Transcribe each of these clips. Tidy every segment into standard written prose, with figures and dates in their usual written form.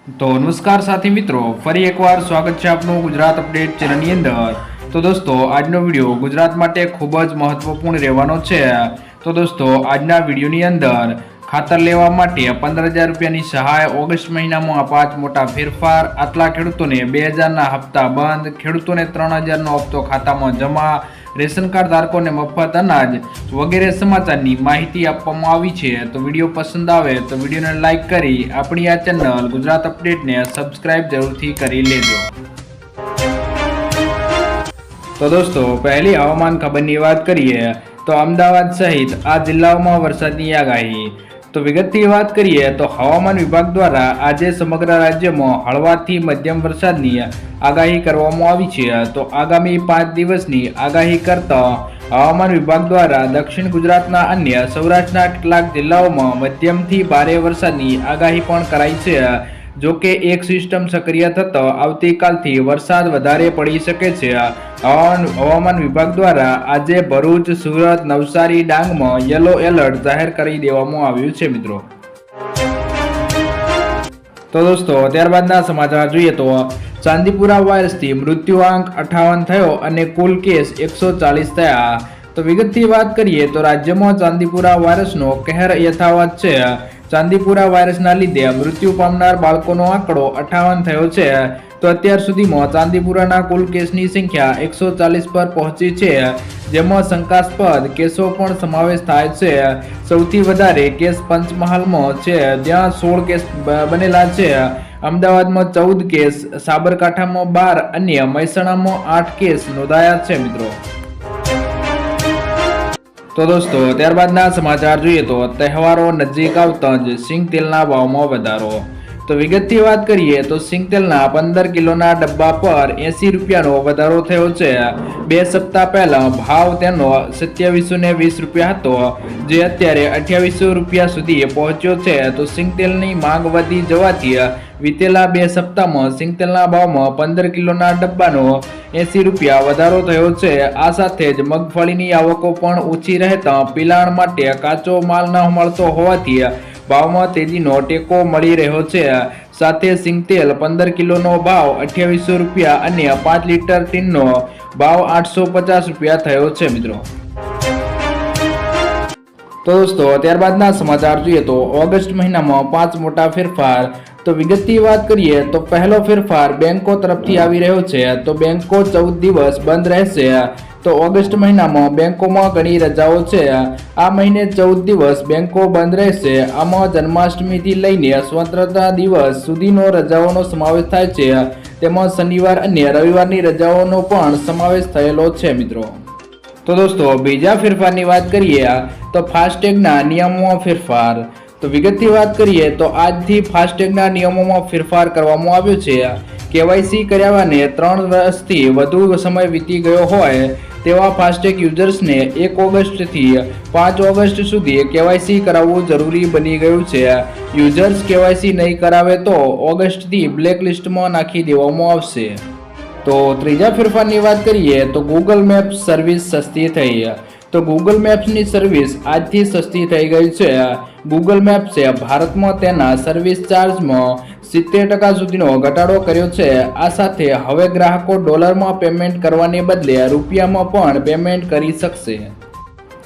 તો નમસ્કાર સાથી મિત્રો, ફરી એકવાર સ્વાગત છે આપનું ગુજરાત અપડેટ ચેનલની અંદર। તો દોસ્તો, આજનો વિડીયો ગુજરાત માટે ખૂબ જ મહત્વપૂર્ણ રહેવાનો છે। તો દોસ્તો, આજના વિડીયોની અંદર ખાતર લેવા માટે 15,000 રૂપિયાની સહાય, ઓગસ્ટ મહિનામાં 5 મોટા ફેરફાર, આટલા ખેડૂતોને 2,000ના હપ્તા બંધ, ખેડૂતોને 3,000નો હપ્તો ખાતામાં જમા, રેશન કાર્ડ ધારકોને મફત અનાજ વગેરે સમાચારની માહિતી આપવામાં આવી છે। તો વિડીયો પસંદ આવે તો વિડીયોને લાઇક કરી આપણી આ ચેનલ ગુજરાત અપડેટને સબસ્ક્રાઇબ જરૂરથી કરી લેજો। તો દોસ્તો, પહેલી હવામાન ખબરની વાત કરીએ તો અમદાવાદ સહિત આ જિલ્લાઓમાં વરસાદની આગાહી। તો વિગતથી વાત કરીએ તો હવામાન વિભાગ દ્વારા આજે સમગ્ર રાજ્યમાં હળવાથી મધ્યમ વરસાદની આગાહી કરવામાં આવી છે। તો આગામી 5 દિવસની આગાહી કરતા હવામાન વિભાગ દ્વારા દક્ષિણ ગુજરાતના અન્ય સૌરાષ્ટ્રના કેટલાક જિલ્લાઓમાં મધ્યમથી ભારે વરસાદની આગાહી પણ કરાઈ છે। જો કે એક સિસ્ટમ સક્રિય થતા આવતીકાલથી વરસાદ વધારે પડી શકે છે। હવામાન વિભાગ દ્વારા આજે ભરૂચ, સુરત, નવસારી, ડાંગમાં યલો એલર્ટ જાહેર કરી દેવામાં આવ્યું છે મિત્રો। તો દોસ્તો, ત્યારબાદના સમાચાર જોઈએ તો ચાંદીપુરા વાયરસથી મૃત્યુઆંક 58 થયો અને કુલ કેસ 140 થયા। તો વિગતથી વાત કરીએ તો રાજ્યમાં ચાંદીપુરા વાયરસનો કહેર યથાવત છે। ચાંદીપુરા વાયરસના લીધે મૃત્યુ પામનાર બાળકોનો આંકડો 58 થયો છે। તો અત્યાર સુધીમાં ચાંદીપુરાના કુલ કેસની સંખ્યા 140 પર પહોંચી છે, જેમાં શંકાસ્પદ કેસો પણ સમાવેશ થાય છે। સૌથી વધારે કેસ પંચમહાલમાં છે, જ્યાં 16 કેસ બનેલા છે। અમદાવાદમાં 14 કેસ, સાબરકાંઠામાં 12 અને મહેસાણામાં 8 કેસ નોંધાયા છે મિત્રો। તો દોસ્તો, ત્યારબાદના સમાચાર જોઈએ તો તહેવારો નજીક આવતા જ સિંગ તેલના ભાવમાં વધારો। તો વિગતથી વાત કરીએ તો સિંગ તેલના 15 કિલોના ડબ્બા પર 80 રૂપિયાનો વધારો થયો છે। 2 સપ્તાહ પહેલા ભાવ તેનો 2720 રૂપિયા હતો, જે અત્યારે 2800 રૂપિયા સુધી પહોંચ્યો છે। તો સિંગ તેલની માંગ વધી જવાથી વિતેલા 2 સપ્તાહમાં સિંગ તેલના ભાવમાં 15 કિલોના ડબ્બાનો 80 રૂપિયા વધારો થયો છે। આ સાથે જ મગફળીની આવકો પણ ઓછી રહેતા પિલાણ માટે કાચો માલ ન મળતો હોવાથી ભાવમાં તેજીનો ટેકો મળી રહ્યો છે। સાથે સિંગ તેલ 15 કિલોનો ભાવ 2800 રૂપિયા અને 5 લીટર ટીનનો ભાવ 850 રૂપિયા થયો છે મિત્રો। તો દોસ્તો, ત્યારબાદના સમાચાર જોઈએ તો ઓગસ્ટ મહિનામાં 5 મોટા ફેરફાર। તો વિગતથી વાત કરીએ તો પહેલો ફેરફાર બેંકો તરફથી આવી રહ્યો છે। તો બેંકો 14 દિવસ બંધ રહેશે। તો ઓગસ્ટ મહિનામાં બેંકોમાં ઘણી રજાઓ છે। આ મહિને 14 દિવસ બેંકો બંધ રહેશે। આમાં જન્માષ્ટમીથી લઈને સ્વતંત્રતા દિવસ સુધીનો રજાઓનો સમાવેશ થાય છે। તેમાં શનિવાર અને રવિવારની રજાઓનો પણ સમાવેશ થયેલો છે મિત્રો। તો દોસ્તો, બીજા ફેરફારની વાત કરીએ તો ફાસ્ટેગના નિયમોમાં ફેરફાર। તો વિગતથી વાત કરીએ તો આજથી ફાસ્ટેગના નિયમોમાં ફેરફાર કરવામાં આવ્યો છે। કેવાયસી કર્યાને 3 વર્ષથી વધુ સમય વીતી ગયો હોય તેવા ફાસ્ટેગ યુઝર્સને 1 ઓગસ્ટથી 5 ઓગસ્ટ સુધી કેવાયસી કરાવવું જરૂરી બની ગયું છે। યુઝર્સ કેવાયસી નહીં કરાવે તો ઓગસ્ટથી બ્લેકલિસ્ટમાં નાખી દેવામાં આવશે। તો ત્રીજા ફેરફારની વાત કરીએ તો ગૂગલ મેપ્સ સર્વિસ સસ્તી થઈ। તો ગૂગલ મેપ્સની સર્વિસ આજથી સસ્તી થઈ ગઈ છે। ગૂગલ મેપ્સે ભારતમાં તેના સર્વિસ ચાર્જમાં 70% સુધીનો ઘટાડો કર્યો છે। આ સાથે હવે ગ્રાહકો ડોલરમાં પેમેન્ટ કરવાને બદલે રૂપિયામાં પણ પેમેન્ટ કરી શકશે।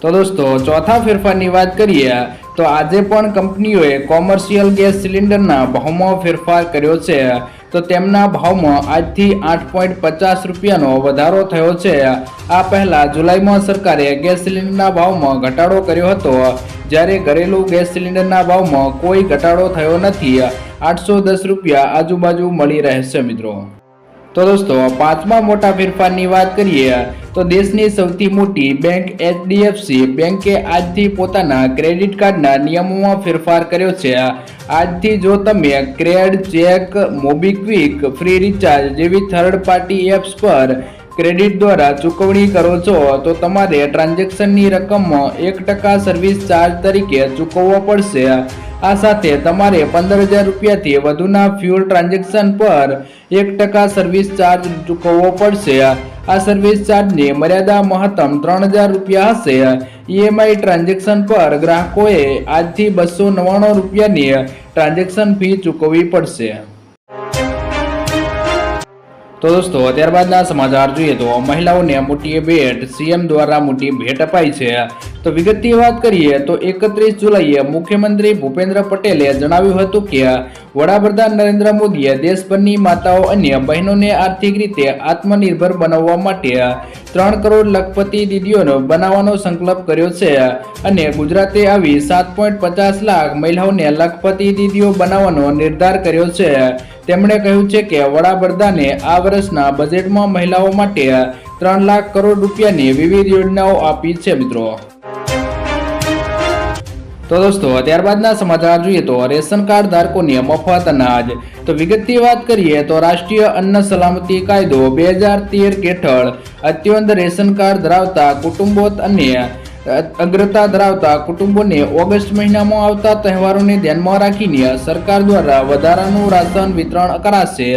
તો દોસ્તો, ચોથા ફેરફારની વાત કરીએ તો આજે પણ કંપનીઓએ કોમર્શિયલ ગેસ સિલિન્ડરના ભાવમાં ફેરફાર કર્યો છે। તો તેમના ભાવમાં આજથી 8.50 રૂપિયાનો વધારો થયો છે। આ પહેલા જુલાઈમાં સરકારે ગેસ સિલિન્ડરના ભાવમાં ઘટાડો કર્યો હતો, જ્યારે ઘરેલું ગેસ સિલિન્ડરના ભાવમાં કોઈ ઘટાડો થયો નથી। 810 રૂપિયા આજુબાજુ મળી રહેશે મિત્રો। તો દોસ્તો, પાંચમા મોટા ફેરફારની વાત કરીએ તો દેશની સૌથી મોટી બેંક HDFC બેંકે આજથી પોતાના ક્રેડિટ કાર્ડના નિયમોમાં ફેરફાર કર્યો છે। આજથી જો તમે CRED, check, MobiKwik, free recharge જેવી થર્ડ પાર્ટી એપ્સ પર ક્રેડિટ દ્વારા ચૂકવણી કરો છો તો તમારે ટ્રાન્ઝેક્શનની રકમમાં 1% સર્વિસ ચાર્જ તરીકે ચૂકવવો પડશે। આ સાથે તમારે 15,000 રૂપિયાથી વધુના ફ્યુઅલ ટ્રાન્ઝેક્શન પર 1% સર્વિસ ચાર્જ ચૂકવવો પડશે। આ સર્વિસ ચાર્જની મર્યાદા મહત્તમ 3,000 રૂપિયા હશે। EMI ટ્રાન્ઝેક્શન પર ગ્રાહકોએ આજથી 299 રૂપિયાની ટ્રાન્ઝેક્શન ફી ચૂકવવી પડશે। તો દોસ્તો ત્યારબાદના સમાચાર જોઈએ તો મહિલાઓને મોટી ભેટ, સીએમ દ્વારા મોટી ભેટ અપાઈ છે. તો વિગતની વાત કરીએ તો 31 જુલાઈએ મુખ્યમંત્રી ભૂપેન્દ્ર પટેલે જણાવ્યું હતું કે વડાપ્રધાન નરેન્દ્ર મોદીએ દેશભરની માતાઓ અને બહેનોને આર્થિક રીતે આત્મનિર્ભર બનાવવા માટે 3 કરોડ લખપતિ દીદીઓનો બનાવવાનો સંકલ્પ કર્યો છે અને ગુજરાતે આવી 7.50 લાખ મહિલાઓને લખપતિ દીદીઓ બનાવવાનો નિર્ધાર કર્યો છે. તેમણે કહ્યું છે કે વડાપ્રધાને આ વર્ષના બજેટમાં મહિલાઓ માટે 3 લાખ કરોડ રૂપિયાની વિવિધ યોજનાઓ આપી છે મિત્રો. તો દોસ્તો ત્યારબાદના સમાચાર જોઈએ તો રેશન કાર્ડ ધારકોને મફત અનાજ. તો વિગતની વાત કરીએ તો રાષ્ટ્રીય અન્ન સલામતી કાયદો 2013 હેઠળ અત્યંત રેશન કાર્ડ ધરાવતા કુટુંબો અને અગ્રતા ધરાવતા કુટુંબોને ઓગસ્ટ મહિનામાં આવતા તહેવારોને ધ્યાનમાં રાખીને સરકાર દ્વારા વધારાનું રાશન વિતરણ કરાશે.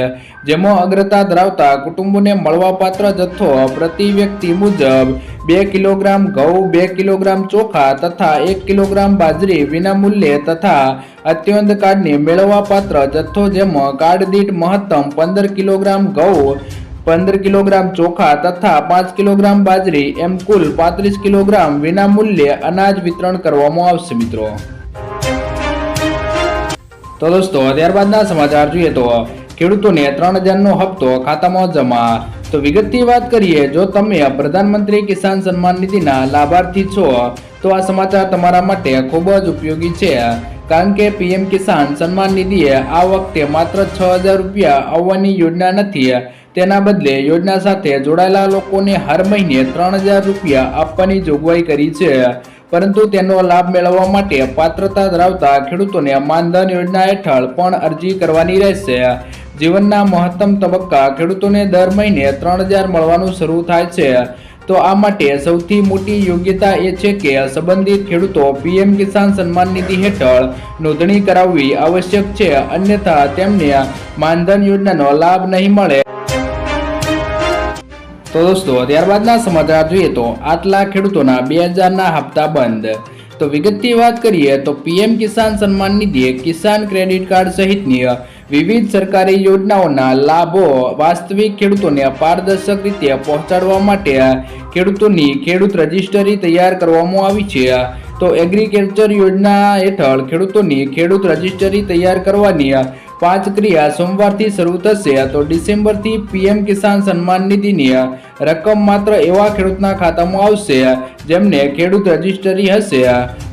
જેમાં અગ્રતા ધરાવતા કુટુંબોને મળવાપાત્ર જથ્થો પ્રતિ વ્યક્તિ મુજબ 2 કિલોગ્રામ ઘઉં, 2 કિલોગ્રામ ચોખા તથા 1 કિલોગ્રામ બાજરી વિનામૂલ્યે તથા અત્યંત કાર્ડને મેળવવાપાત્ર જથ્થો જેમાં કાર્ડ દીઠ મહત્તમ 15 કિલોગ્રામ ઘઉં, 15 કિલોગ્રામ ચોખા તથા 5 કિલોગ્રામ બાજરી એમ કુલ 35 કિલોગ્રામ વિનામૂલ્યે અનાજ વિતરણ કરવામાં આવશે મિત્રો. તો દોસ્તો ત્યારબાદના સમાચાર જોઈએ તો ખેડૂતોને 3000નો હપ્તો ખાતામાં જમા. તો વિગતની વાત કરીએ, જો તમે પ્રધાનમંત્રી કિસાન સન્માન નિધિના લાભાર્થી છો તો આ સમાચાર તમારા માટે ખૂબ જ ઉપયોગી છે. કારણ કે પીએમ કિસાન સન્માન નિધિએ આ વખતે માત્ર 6000 રૂપિયા આવવાની યોજના નથી. તેના બદલે યોજના સાથે જોડાયેલા લોકોને હર મહિને 3000 રૂપિયા આપવાની જોગવાઈ કરી છે. પરંતુ તેનો લાભ મેળવવા માટે પાત્રતા ધરાવતા ખેડૂતોને માનધન યોજના હેઠળ પણ અરજી કરવાની રહેશે. જીવનના મહત્તમ તબક્કા ખેડૂતોને દર મહિને 3000 મળવાનું શરૂ થાય છે. તો આ માટે સૌથી મોટી યોગ્યતા એ છે કે સંબંધિત ખેડૂતો પીએમ કિસાન સન્માન નિધિ હેઠળ નોંધણી કરાવવી આવશ્યક છે, અન્યથા તેમને માનધન યોજનાનો લાભ નહીં મળે. તો દોસ્તો ત્યારબાદના સમાચાર જોઈએ તો આટલા ખેડૂતોના 2000ના હપ્તા બંધ. તો વિગતની વાત કરીએ તો પીએમ કિસાન સન્માન નિધિ, કિસાન ક્રેડિટ કાર્ડ સહિતની વિવિધ સરકારી યોજનાઓના લાભો વાસ્તવિક ખેડૂતોને પારદર્શક રીતે પહોંચાડવા માટે ખેડૂતોની ખેડૂત રજિસ્ટ્રી તૈયાર કરવામાં આવી છે. તો એગ્રીકલ્ચર યોજના હેઠળ ખેડૂતોની ખેડૂત રજિસ્ટ્રી તૈયાર કરવાની 5 ક્રિયા સોમવારથી શરૂ થશે. તો ડિસેમ્બરથી પીએમ કિસાન સન્માન નિધિની રકમ માત્ર એવા ખેડૂતના ખાતામાં આવશે જેમને ખેડૂત રજિસ્ટ્રી હશે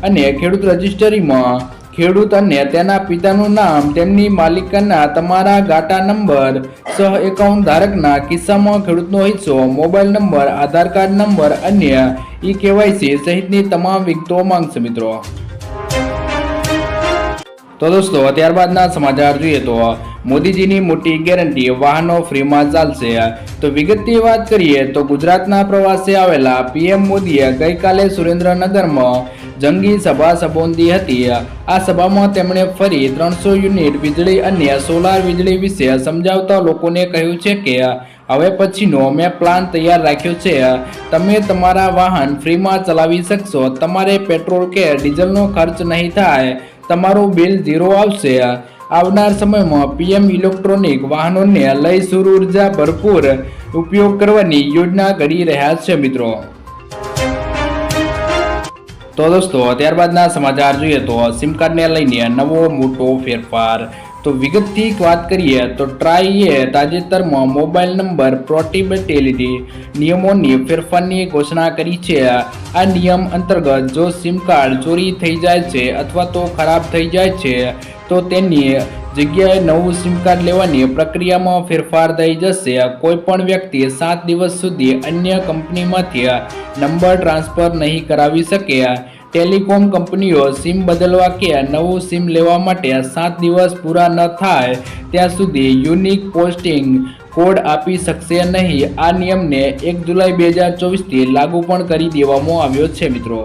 અને ખેડૂત રજિસ્ટ્રીમાં ખેડૂત અને તેના પિતાનું નામ, તેમની માલિકાના તમારા ગાટા નંબર, સહ એકાઉન્ટ ધારકના કિસ્સામાં ખેડૂતનો હિસ્સો, મોબાઈલ નંબર, આધાર કાર્ડ નંબર અને ઈ-કેવાયસી સહિતની તમામ વિગતો માંગશે મિત્રો. તો દોસ્તો ત્યારબાદના સમાચાર જોઈએ તો મોદીજીની મોટી ગેરંટી, વાહનો ફ્રીમાં ચાલશે. તો વિગતની વાત કરીએ તો ગુજરાતના પ્રવાસે આવેલા પીએમ મોદીએ ગઈકાલે સુરેન્દ્રનગરમાં જંગી સભા સંબોધી હતી. આ સભામાં તેમણે ફરી 300 યુનિટ વીજળી અને સોલાર વીજળી વિશે સમજાવતા લોકોને કહ્યું છે કે હવે પછીનો મેં પ્લાન તૈયાર રાખ્યો છે. તમે તમારા વાહન ફ્રીમાં ચલાવી શકશો, તમારે પેટ્રોલ કે ડીઝલનો ખર્ચ નહીં થાય, તમારું બિલ 0 આવશે. આવનાર સમયમાં પીએમ ઇલેક્ટ્રોનિક વાહનોને લઈ સૌર ઉર્જા ભરપૂર ઉપયોગ કરવાની યોજના ઘડી રહ્યા છે મિત્રો. તો દોસ્તો ત્યારબાદના સમાચાર જોઈએ તો સિમ કાર્ડને લઈને નવો મોટો ફેરફાર. તો વિગતથી વાત કરીએ તો ટ્રાઈએ તાજેતરમાં મોબાઈલ નંબર પોર્ટેબિલિટી નિયમોની ફેરફારની ઘોષણા કરી છે. આ નિયમ અંતર્ગત જો સિમ કાર્ડ ચોરી થઈ જાય છે અથવા તો ખરાબ થઈ જાય છે તો તેની જગ્યાએ નવું સિમ કાર્ડ લેવાની પ્રક્રિયામાં ફેરફાર થઈ જશે. કોઈ પણ વ્યક્તિ 7 દિવસ સુધી અન્ય કંપનીમાંથી નંબર ટ્રાન્સફર નહીં કરાવી શકે. ટેલિકોમ કંપનીઓ સિમ બદલવા કે નવું સિમ લેવા માટે 7 દિવસ પૂરા ન થાય ત્યાં સુધી યુનિક પોસ્ટિંગ કોડ આપી શકશે નહીં. આ નિયમને 1 જુલાઈ 2024થી લાગુ પણ કરી દેવામાં આવ્યો છે મિત્રો.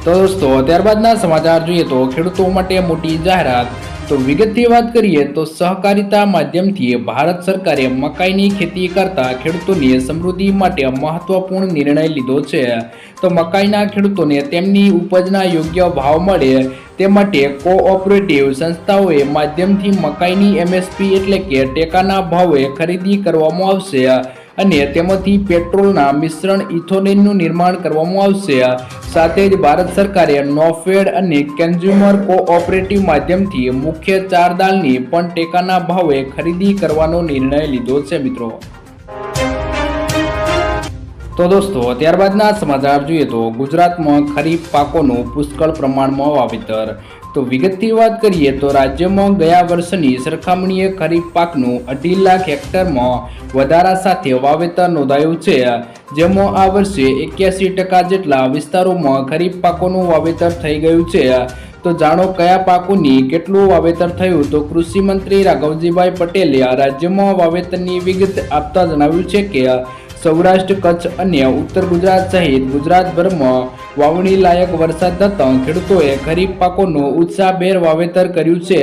તો દોસ્તો ત્યારબાદના સમાચાર જોઈએ તો ખેડૂતો માટે મોટી જાહેરાત. તો વિગતથી વાત કરીએ તો સહકારિતા માધ્યમથી ભારત સરકારે મકાઈની ખેતી કરતા ખેડૂતોની સમૃદ્ધિ માટે મહત્વપૂર્ણ નિર્ણય લીધો છે। તો મકાઈના ખેડૂતોને તેમની ઉપજના યોગ્ય ભાવ મળે તે માટે કોઓપરેટિવ સંસ્થાઓએ માધ્યમથી મકાઈની એમએસપી એટલે કે ટેકાના ભાવે ખરીદી કરવામાં આવશે અને તેમાંથી પેટ્રોલના મિશ્રણ ઇથોલિનનું નિર્માણ કરવામાં આવશે। સાથે જ ભારત સરકારે નોફેડ અને કન્ઝ્યુમર કોઓપરેટિવ માધ્યમથી મુખ્ય 4 દાળની પણ ટેકાના ભાવે ખરીદી કરવાનો નિર્ણય લીધો છે મિત્રો। તો દોસ્તો ત્યારબાદના સમાચાર જોઈએ તો ગુજરાતમાં ખરીફ પાકોનું પુષ્કળ પ્રમાણમાં વાવેતર। તો વિગતથી વાત કરીએ તો રાજ્યમાં ગયા વર્ષની સરખામણીએ ખરીફ પાકનું 2.5 લાખ હેક્ટરમાં વધારા સાથે વાવેતર નોંધાયું છે, જેમાં આ વર્ષે 81% જેટલા વિસ્તારોમાં ખરીફ પાકોનું વાવેતર થઈ ગયું છે। તો જાણો કયા પાકોની કેટલું વાવેતર થયું। તો કૃષિ મંત્રી રાઘવજીભાઈ પટેલે રાજ્યમાં વાવેતરની વિગત આપતા જણાવ્યું છે કે સૌરાષ્ટ્ર, કચ્છ અને ઉત્તર ગુજરાત સહિત ગુજરાતભરમાં વાવણી લાયક વરસાદ થતાં ખેડૂતોએ ખરીફ પાકોનું ઉત્સાહભેર વાવેતર કર્યું છે।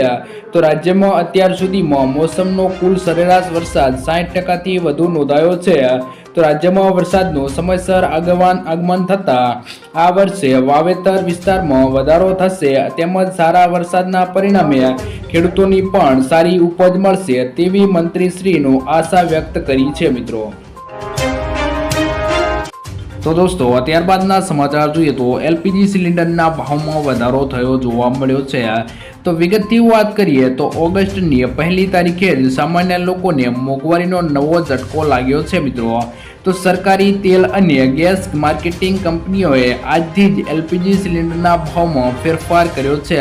તો રાજ્યમાં અત્યાર સુધીમાં મોસમનો કુલ સરેરાશ વરસાદ 60%થી વધુ નોંધાયો છે। તો રાજ્યમાં વરસાદનું સમયસર આગમન થતાં આ વર્ષે વાવેતર વિસ્તારમાં વધારો થશે તેમજ સારા વરસાદના પરિણામે ખેડૂતોની પણ સારી ઉપજ મળશે તેવી મંત્રીશ્રીનું આશા વ્યક્ત કરી છે મિત્રો। તો દોસ્તો ત્યારબાદના સમાચાર જોઈએ તો એલપીજી સિલિન્ડરના ભાવમાં વધારો થયો જોવા મળ્યો છે। તો વિગતથી વાત કરીએ તો ઓગસ્ટની 1લી તારીખે જ સામાન્ય લોકોને મોંઘવારીનો નવો ઝટકો લાગ્યો છે મિત્રો। તો સરકારી તેલ અને ગેસ માર્કેટિંગ કંપનીઓએ આજથી જ એલપીજી સિલિન્ડરના ભાવમાં ફેરફાર કર્યો છે।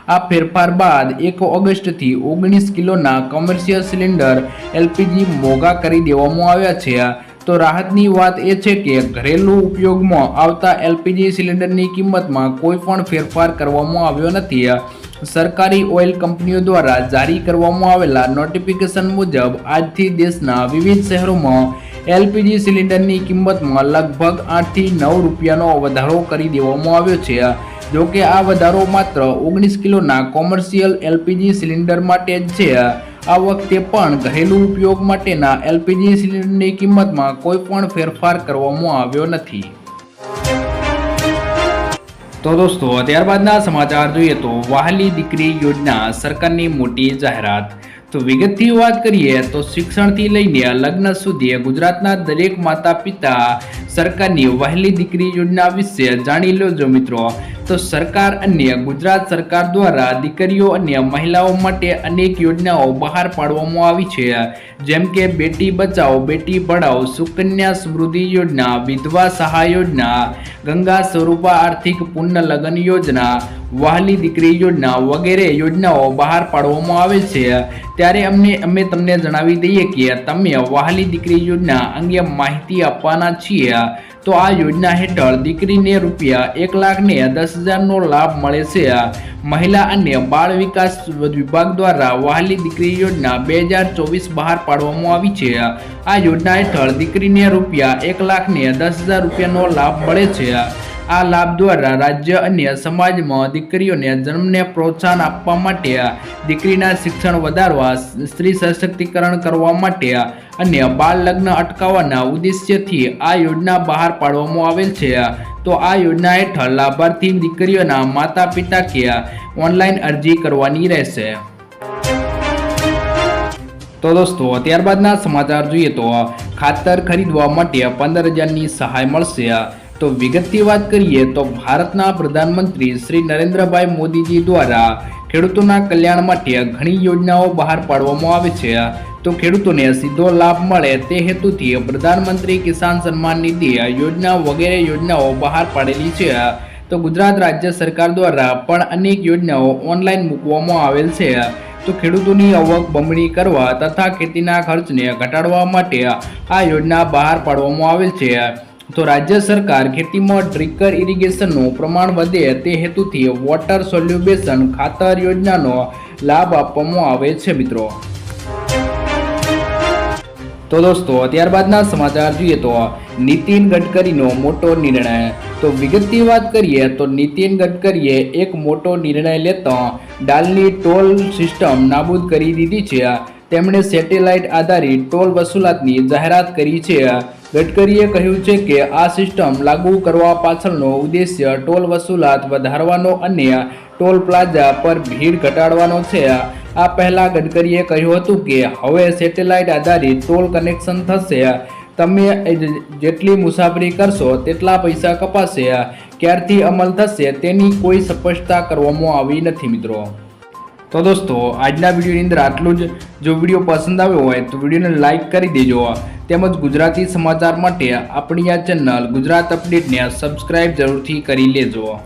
આ ફેરફાર બાદ 1 ઓગસ્ટથી 19 કિલોના કોમર્શિયલ સિલિન્ડર એલપીજી મોંઘા કરી દેવામાં આવ્યા છે। તો રાહતની વાત એ છે કે ઘરેલું ઉપયોગમાં આવતા એલપીજી સિલિન્ડરની કિંમતમાં કોઈ પણ ફેરફાર કરવામાં આવ્યો નથી। સરકારી ઓઇલ કંપનીઓ દ્વારા જારી કરવામાં આવેલા નોટિફિકેશન મુજબ આજથી દેશના વિવિધ શહેરોમાં એલપીજી સિલિન્ડરની કિંમતમાં લગભગ 8 થી 9 રૂપિયાનો વધારો કરી દેવામાં આવ્યો છે। જોકે આ વધારો માત્ર 19 કિલોના કોમર્શિયલ એલપીજી સિલિન્ડર માટે જ છે। આ વખતે પણ ઘરેલું ઉપયોગ માટેના એલપીજી સિલિન્ડરની કિંમતમાં કોઈ પણ ફેરફાર કરવામાં આવ્યો નથી। તો દોસ્તો ત્યારબાદના સમાચાર જોઈએ તો વહાલી દીકરી યોજના સરકારની મોટી જાહેરાત। તો વિગતથી વાત કરીએ તો શિક્ષણથી લઈને લગ્ન સુધી ગુજરાતના દરેક માતા પિતા સરકારની વહાલી દીકરી યોજના વિશે જાણી લેજો મિત્રો। તો સરકાર અને ગુજરાત સરકાર દ્વારા દીકરીઓ અને મહિલાઓ માટે અનેક યોજનાઓ બહાર પાડવામાં આવી છે, જેમ કે બેટી બચાવો બેટી પઢાઓ, સુકન્યા સમૃદ્ધિ યોજના, વિધવા સહાય યોજના, ગંગા સ્વરૂપા આર્થિક પુનઃ લગ્ન યોજના, વહાલી દીકરી યોજના વગેરે યોજનાઓ બહાર પાડવામાં આવે છે। ત્યારે અમે તમને જણાવી દઈએ કે તમે વહાલી દીકરી યોજના અંગે માહિતી આપવાના છીએ। તો આ યોજના હેઠળ દીકરીને ₹1,10,000નો લાભ મળે છે। મહિલા અને બાળ વિકાસ વિભાગ દ્વારા વહાલી દીકરી યોજના 2024 બહાર પાડવામાં આવી છે। આ યોજના હેઠળ દીકરીને ₹1,10,000નો લાભ મળે છે। આ લાભ દ્વારા રાજ્ય અને સમાજમાં દીકરીઓને જન્મને પ્રોત્સાહન આપવા માટે, દીકરીના શિક્ષણ વધારવા, સ્ત્રી સશક્તિકરણ કરવા માટે અને બાળ લગ્ન અટકાવવાના ઉદ્દેશ્યથી આ યોજના બહાર પાડવામાં આવેલ છે। તો આ યોજના હેઠળ લાભાર્થી દીકરીઓના માતા પિતા કે ઓનલાઈન અરજી કરવાની રહેશે। તો દોસ્તો ત્યારબાદના સમાચાર જોઈએ તો ખાતર ખરીદવા માટે 15,000ની સહાય મળશે। તો વિગતથી વાત કરીએ તો ભારતના પ્રધાનમંત્રી શ્રી નરેન્દ્રભાઈ મોદીજી દ્વારા ખેડૂતોના કલ્યાણ માટે ઘણી યોજનાઓ બહાર પાડવામાં આવે છે। તો ખેડૂતોને સીધો લાભ મળે તે હેતુથી પ્રધાનમંત્રી કિસાન સન્માન નિધિ યોજના વગેરે યોજનાઓ બહાર પાડેલી છે। તો ગુજરાત રાજ્ય સરકાર દ્વારા પણ અનેક યોજનાઓ ઓનલાઈન મૂકવામાં આવેલ છે। તો ખેડૂતોની આવક બમણી કરવા તથા ખેતીના ખર્ચને ઘટાડવા માટે આ યોજના બહાર પાડવામાં આવેલ છે। તો રાજ્ય સરકાર ખેતીમાં ડ્રિકર ઇરિગેશનનું પ્રમાણ વધે તે હેતુથી વોટર સોલ્યુબેશન ખાતર યોજનાનો લાભ આપવામાં આવે છે મિત્રો। તો દોસ્તો ત્યારબાદના સમાચાર જોઈએ તો નીતિન ગડકરીનો મોટો નિર્ણય. તો વિગતની વાત કરીએ તો નીતિન ગડકરીએ એક મોટો નિર્ણય લેતા ડાલની ટોલ સિસ્ટમ નાબૂદ કરી દીધી છે. તેમણે સેટેલાઇટ આધારિત ટોલ વસૂલાતની જાહેરાત કરી છે. ગડકરીએ કહ્યું છે કે આ સિસ્ટમ લાગુ કરવા પાછળનો ઉદ્દેશ્ય ટોલ વસૂલાત વધારવાનો અને ટોલ પ્લાઝા પર ભીડ ઘટાડવાનો છે. આ પહેલા ગડકરીએ કહ્યું હતું કે હવે સેટેલાઇટ આધારિત ટોલ કનેક્શન થશે. તમે જેટલી મુસાફરી કરશો તેટલા પૈસા કપાશે. ક્યારથી અમલ થશે તેની કોઈ સ્પષ્ટતા કરવામાં આવી નથી મિત્રો. તો દોસ્તો આજના વિડીયોની અંદર આટલું જ. જો વિડીયો પસંદ આવ્યો હોય તો વિડીયોને લાઇક કરી દેજો. તેમજ ગુજરાતી સમાચાર માટે આપણી આ ચેનલ ગુજરાત અપડેટને સબસ્ક્રાઇબ જરૂરથી કરી લેજો.